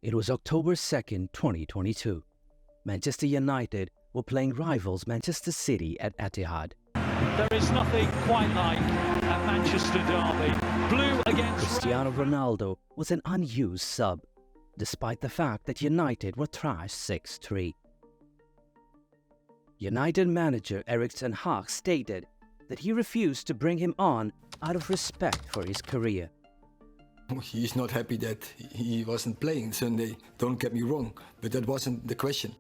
It was October 2nd, 2022. Manchester United were playing rivals Manchester City at Etihad. There is nothing quite like a Manchester derby. Blue against Cristiano Ronaldo was an unused sub, despite the fact that United were thrashed 6-3. United manager Erik ten Hag stated that he refused to bring him on out of respect for his career. He's not happy that he wasn't playing Sunday, don't get me wrong, but that wasn't the question.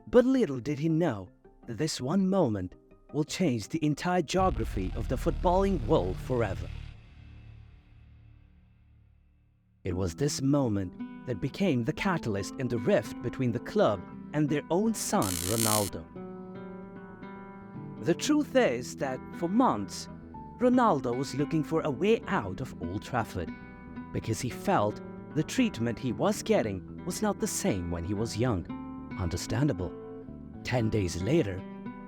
But little did he know that this one moment will change the entire geography of the footballing world forever. It was this moment that became the catalyst in the rift between the club and their own son, Ronaldo. The truth is that for months, Ronaldo was looking for a way out of Old Trafford because he felt the treatment he was getting was not the same when he was young. Understandable. 10 days later,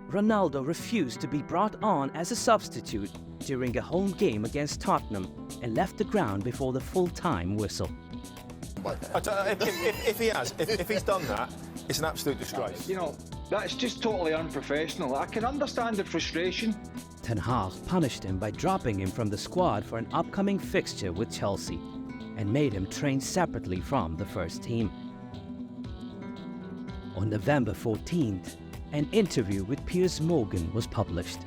Ronaldo refused to be brought on as a substitute during a home game against Tottenham and left the ground before the full-time whistle. If he's done that, it's an absolute disgrace. You know, that's just totally unprofessional. I can understand the frustration. Ten Hag punished him by dropping him from the squad for an upcoming fixture with Chelsea and made him train separately from the first team. On November 14th, an interview with Piers Morgan was published.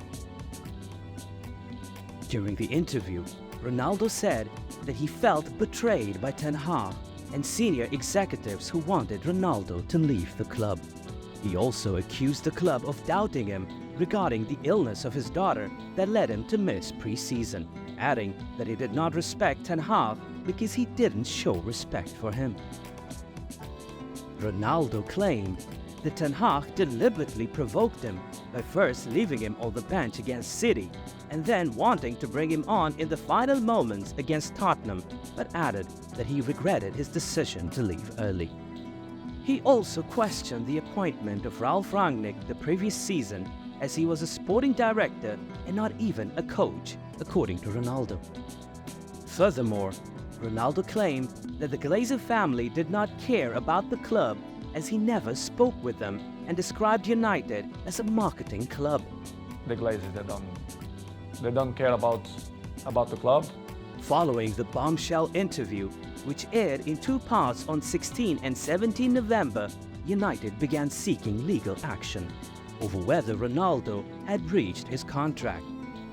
During the interview, Ronaldo said that he felt betrayed by Ten Hag and senior executives who wanted Ronaldo to leave the club. He also accused the club of doubting him regarding the illness of his daughter that led him to miss pre-season, adding that he did not respect Ten Hag because he didn't show respect for him. Ronaldo claimed that Ten Hag deliberately provoked him by first leaving him on the bench against City and then wanting to bring him on in the final moments against Tottenham, but added that he regretted his decision to leave early. He also questioned the appointment of Ralf Rangnick the previous season, as he was a sporting director and not even a coach, according to Ronaldo. Furthermore, Ronaldo claimed that the Glazer family did not care about the club as he never spoke with them and described United as a marketing club. The Glazers, they don't care about the club. Following the bombshell interview, which aired in two parts on 16 and 17 November, United began seeking legal action over whether Ronaldo had breached his contract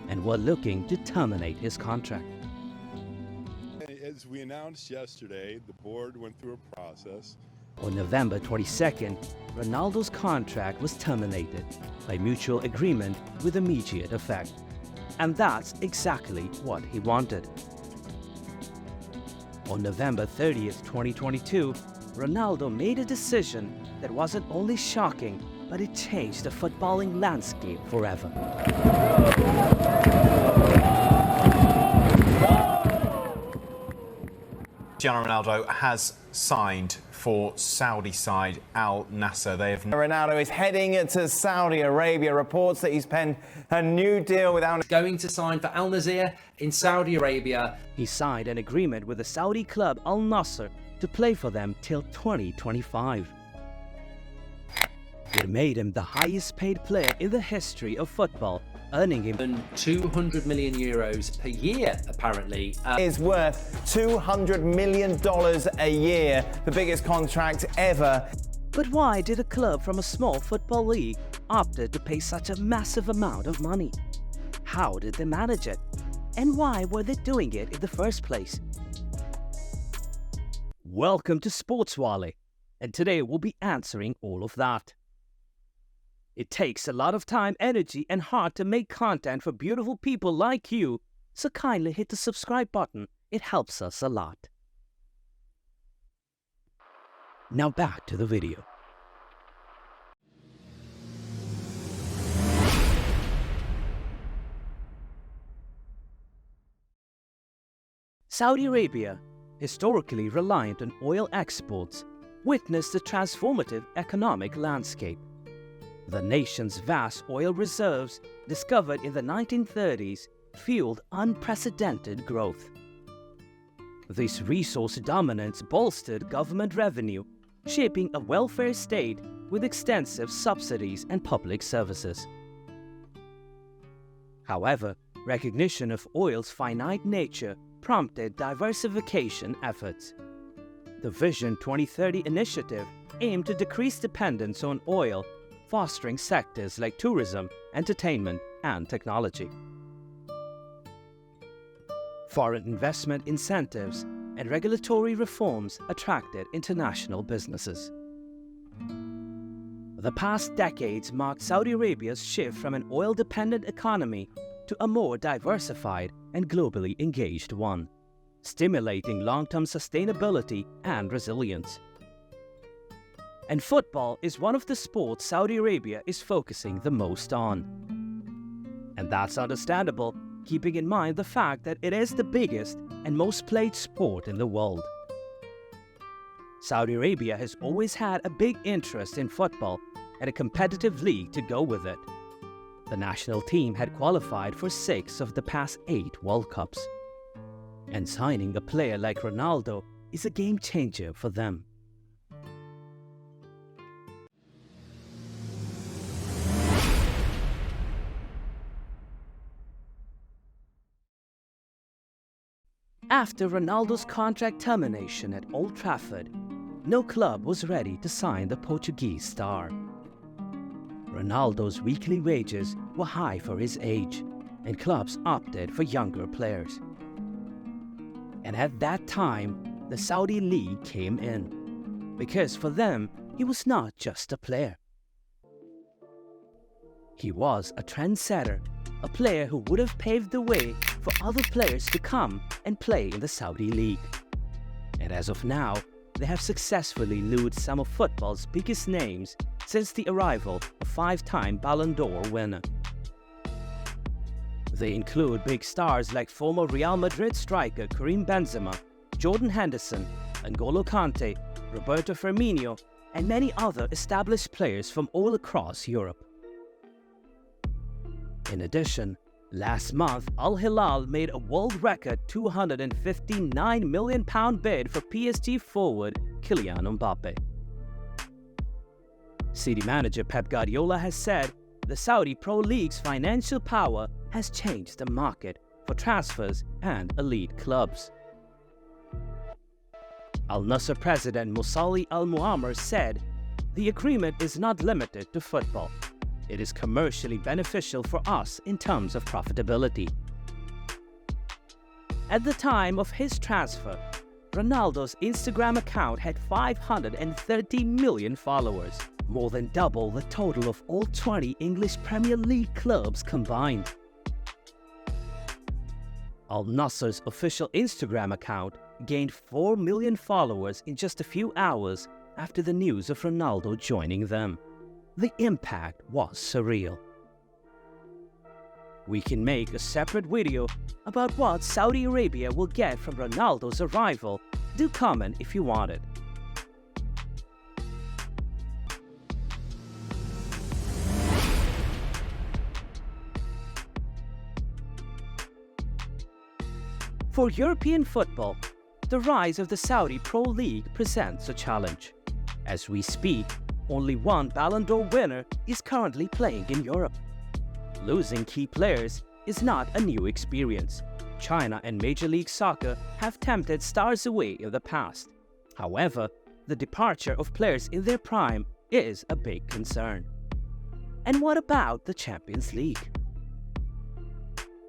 and were looking to terminate his contract. As we announced yesterday, the board went through a process. On November 22nd, Ronaldo's contract was terminated by mutual agreement with immediate effect. And that's exactly what he wanted. On November 30th, 2022, Ronaldo made a decision that wasn't only shocking, but it changed the footballing landscape forever. Cristiano Ronaldo has signed for Saudi side Al-Nassr. Ronaldo is heading to Saudi Arabia. Reports that he's penned a new deal with Al-Nassr. Going to sign for Al-Nassr in Saudi Arabia. He signed an agreement with the Saudi club Al-Nassr to play for them till 2025. It made him the highest paid player in the history of football, earning him 200 million euros per year, apparently. Is worth $200 million a year, the biggest contract ever. But why did a club from a small football league opt to pay such a massive amount of money? How did they manage it? And why were they doing it in the first place? Welcome to SportsWalay, and today we'll be answering all of that. It takes a lot of time, energy, and heart to make content for beautiful people like you, so kindly hit the subscribe button. It helps us a lot. Now back to the video. Saudi Arabia, historically reliant on oil exports, witnessed a transformative economic landscape. The nation's vast oil reserves, discovered in the 1930s, fueled unprecedented growth. This resource dominance bolstered government revenue, shaping a welfare state with extensive subsidies and public services. However, recognition of oil's finite nature prompted diversification efforts. The Vision 2030 initiative aimed to decrease dependence on oil, fostering sectors like tourism, entertainment, and technology. Foreign investment incentives and regulatory reforms attracted international businesses. The past decades marked Saudi Arabia's shift from an oil-dependent economy to a more diversified and globally engaged one, stimulating long-term sustainability and resilience. And football is one of the sports Saudi Arabia is focusing the most on. And that's understandable, keeping in mind the fact that it is the biggest and most played sport in the world. Saudi Arabia has always had a big interest in football and a competitive league to go with it. The national team had qualified for 6 of the past 8 World Cups. And signing a player like Ronaldo is a game changer for them. After Ronaldo's contract termination at Old Trafford, no club was ready to sign the Portuguese star. Ronaldo's weekly wages were high for his age, and clubs opted for younger players. And at that time, the Saudi League came in, because for them, he was not just a player. He was a trendsetter, a player who would have paved the way for other players to come and play in the Saudi League. And as of now, they have successfully lured some of football's biggest names since the arrival of 5-time Ballon d'Or winner. They include big stars like former Real Madrid striker Karim Benzema, Jordan Henderson, N'Golo Kante, Roberto Firmino, and many other established players from all across Europe. In addition, last month, Al Hilal made a world record £259 million bid for PSG forward Kylian Mbappe. City manager Pep Guardiola has said the Saudi Pro League's financial power has changed the market for transfers and elite clubs. Al-Nassr president Musali Al-Muammar said, "The agreement is not limited to football. It is commercially beneficial for us in terms of profitability." At the time of his transfer, Ronaldo's Instagram account had 530 million followers, more than double the total of all 20 English Premier League clubs combined. Al-Nassr's official Instagram account gained 4 million followers in just a few hours after the news of Ronaldo joining them. The impact was surreal. We can make a separate video about what Saudi Arabia will get from Ronaldo's arrival. Do comment if you want it. For European football, the rise of the Saudi Pro League presents a challenge. As we speak, only one Ballon d'Or winner is currently playing in Europe. Losing key players is not a new experience. China and Major League Soccer have tempted stars away in the past. However, the departure of players in their prime is a big concern. And what about the Champions League?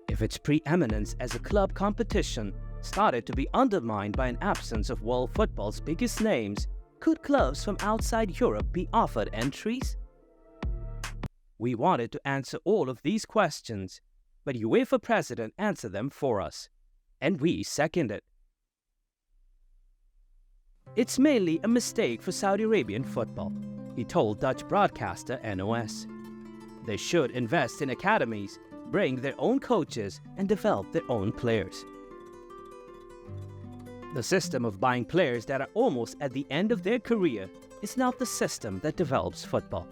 If its preeminence as a club competition started to be undermined by an absence of world football's biggest names, could clubs from outside Europe be offered entries? We wanted to answer all of these questions, but UEFA president answered them for us, and we second it. It's mainly a mistake for Saudi Arabian football, he told Dutch broadcaster NOS. They should invest in academies, bring their own coaches, and develop their own players. The system of buying players that are almost at the end of their career is not the system that develops football.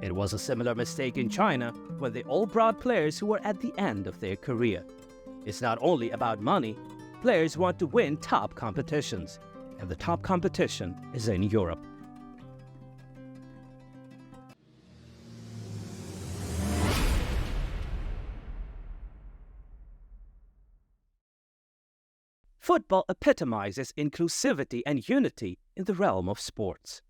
It was a similar mistake in China when they all brought players who were at the end of their career. It's not only about money, Players want to win top competitions, and the top competition is in Europe. Football epitomizes inclusivity and unity in the realm of sports.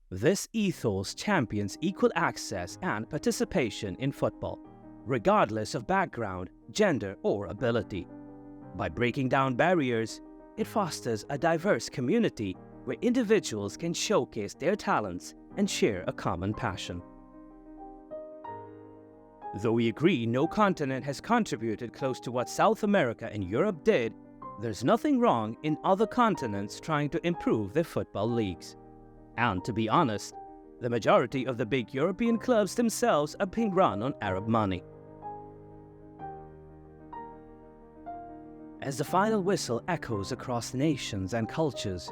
This ethos champions equal access and participation in football, regardless of background, gender, or ability. By breaking down barriers, it fosters a diverse community where individuals can showcase their talents and share a common passion. Though we agree no continent has contributed close to what South America and Europe did, there's nothing wrong in other continents trying to improve their football leagues. And to be honest, the majority of the big European clubs themselves are being run on Arab money. As the final whistle echoes across nations and cultures,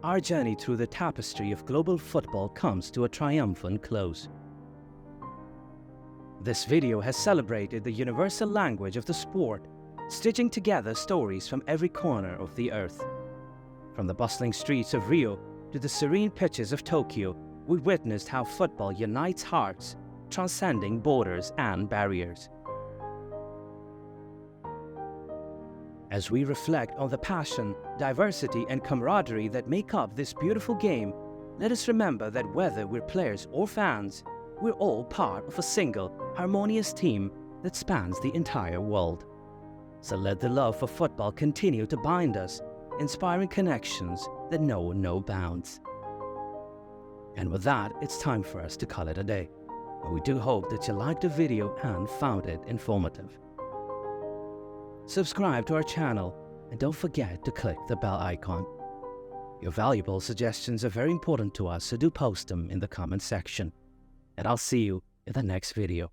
our journey through the tapestry of global football comes to a triumphant close. This video has celebrated the universal language of the sport, stitching together stories from every corner of the earth. From the bustling streets of Rio to the serene pitches of Tokyo, we witnessed how football unites hearts, transcending borders and barriers. As we reflect on the passion, diversity, and camaraderie that make up this beautiful game, let us remember that whether we're players or fans, we're all part of a single, harmonious team that spans the entire world. So let the love for football continue to bind us, inspiring connections that know no bounds. And with that, it's time for us to call it a day. But we do hope that you liked the video and found it informative. Subscribe to our channel and don't forget to click the bell icon. Your valuable suggestions are very important to us, so do post them in the comment section. And I'll see you in the next video.